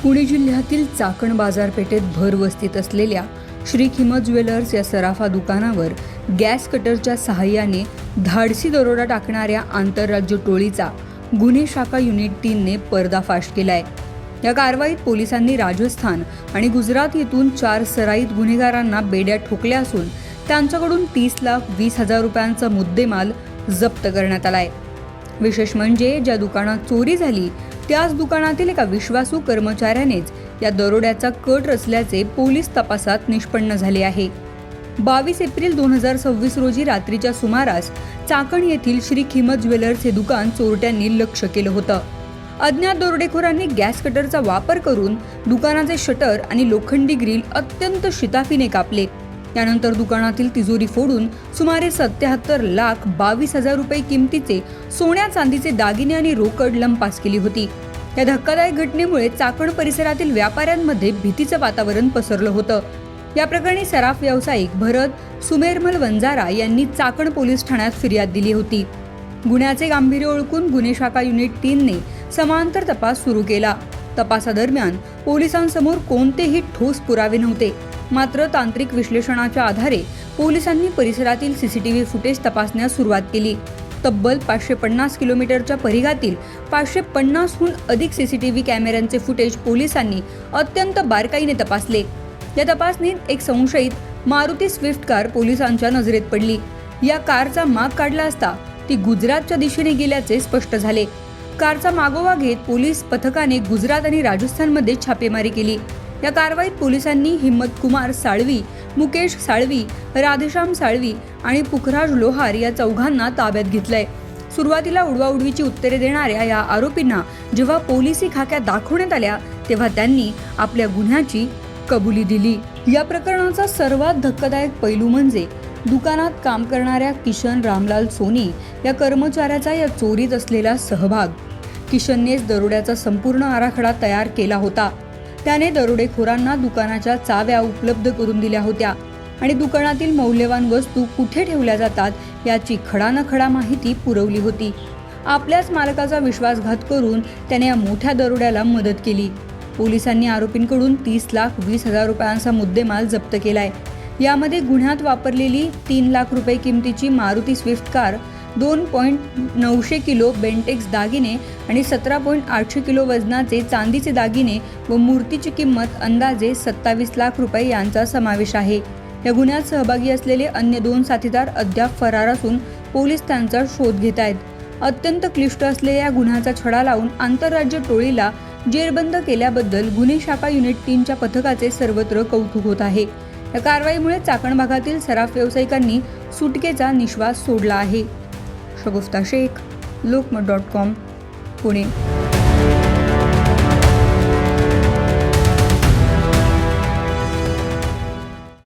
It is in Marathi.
पुणे जिल्ह्यातील चाकण बाजारपेठेत भरवस्तीत असलेल्या श्री किमत ज्वेलर्स या सराफा दुकानावर गॅस कटरच्या सहाय्याने धाडसी दरोडा टाकणाऱ्या आंतरराज्य टोळीचा गुन्हे शाखा युनिट 3 ने पर्दाफाश केलाय। या कारवाईत पोलिसांनी राजस्थान आणि गुजरात येथून 4 सराईत गुन्हेगारांना बेड्या ठोकल्या असून त्यांच्याकडून 30,20,000 रुपयांचा मुद्देमाल जप्त करण्यात आलाय। विशेष म्हणजे ज्या दुकानात चोरी झाली त्याच दुकानातील एका विश्वासू कर्मचाऱ्यानेच या दरोड्याचा कट रचल्याचे पोलीस तपासात निष्पन्न झाले आहे। 22 एप्रिल 2026 रोजी रात्रीच्या सुमारास चाकण येथील श्री किमत ज्वेलर्स हे दुकान चोरट्यांनी लक्ष्य केलं होतं। अज्ञात दरोडेखोरांनी गॅस कटरचा वापर करून दुकानाचे शटर आणि लोखंडी ग्रिल अत्यंत शिताफीने कापले। त्यानंतर दुकानातील तिजोरी फोडून सुमारे 77,22,000 रुपये किमतीचे सोन्या चांदीचे दागिने आणि रोकड लंपास केली होती। या धक्कादायक घटनेमुळे चाकण परिसरातील व्यापाऱ्यांमध्ये भीतीचं वातावरण पसरलं होतं। या प्रकरणी सराफ व्यावसायिक भरत सुमेरमल वंजारा यांनी चाकण पोलीस ठाण्यात फिर्याद दिली होती। गुन्ह्याचे गांभीर्य ओळखून गुन्हे शाखा युनिट 3 ने समांतर तपास सुरू केला। तपासादरम्यान पोलिसांसमोर कोणतेही ठोस पुरावे नव्हते। मात्र तांत्रिक विश्लेषणाच्या आधारे पोलिसांनी परिसरातील सीसीटीव्ही फुटेज तपासण्यास सुरुवात केली। तब्बल 550 किलोमीटरच्या परिघातील 550हून अधिक सीसीटीव्ही कॅमेऱ्यांचे फुटेज पोलिसांनी अत्यंत बारकाईने तपासले। या तपासणीत एक संशयित मारुती स्विफ्ट कार पोलिसांच्या नजरेत पडली। या कारचा माग काढला असता ती गुजरातच्या दिशेने गेल्याचे स्पष्ट झाले। कारचा मागोवा घेत पोलीस पथकाने गुजरात आणि राजस्थानमध्ये छापेमारी केली। या कारवाईत पोलिसांनी हिम्मत कुमार साळवी, मुकेश साळवी, राधेश्याम साळवी आणि पुखराज लोहार या चौघांना ताब्यात घेतलंय। सुरुवातीला उडवाउडवीची उत्तरे देणाऱ्या या आरोपींना जेव्हा पोलिसी खाक्या दाखवण्यात आल्या तेव्हा त्यांनी आपल्या गुन्ह्याची कबुली दिली। या प्रकरणाचा सर्वात धक्कादायक पैलू म्हणजे दुकानात काम करणाऱ्या किशन रामलाल सोनी या कर्मचाऱ्याचा या चोरीत असलेला सहभाग। किशननेच दरोड्याचा संपूर्ण आराखडा तयार केला होता। त्याने दरोडेखोरांना दुकानाच्या चाव्या उपलब्ध करून दिल्या होत्या आणि दुकानातील मौल्यवान वस्तू कुठे ठेवल्या जातात याची खडानखडा माहिती पुरवली होती। आपल्याच मालकाचा विश्वासघात करून त्याने या मोठ्या दरोड्याला मदत केली। पोलिसांनी आरोपींकडून 30,20,000 रुपयांचा मुद्देमाल जप्त केलाय। यामध्ये गुन्ह्यात वापरलेली 3 लाख रुपये किमतीची Maruti Swift car, 2.900 kilo Bentex दागिने आणि 17.800 किलो वजनाचे चांदीचे दागिने व मूर्तीची किंमत अंदाजे 27 लाख रुपये यांचा समावेश आहे। या गुन्ह्यात सहभागी असलेले अन्य 2 साथीदार अद्याप फरार असून पोलीस त्यांचा शोध घेत आहेत। अत्यंत क्लिष्ट असलेल्या या गुन्ह्याचा छडा लावून आंतरराज्य टोळीला जेरबंद केल्याबद्दल गुन्हे शाखा युनिट 3 च्या पथकाचे सर्वत्र कौतुक होत आहे। या कारवाईमुळे चाकण भागातील सराफ व्यावसायिकांनी सुटकेचा निश्वास सोडला आहे। शगुफ्ता शेख, लोकमत.com, पुणे।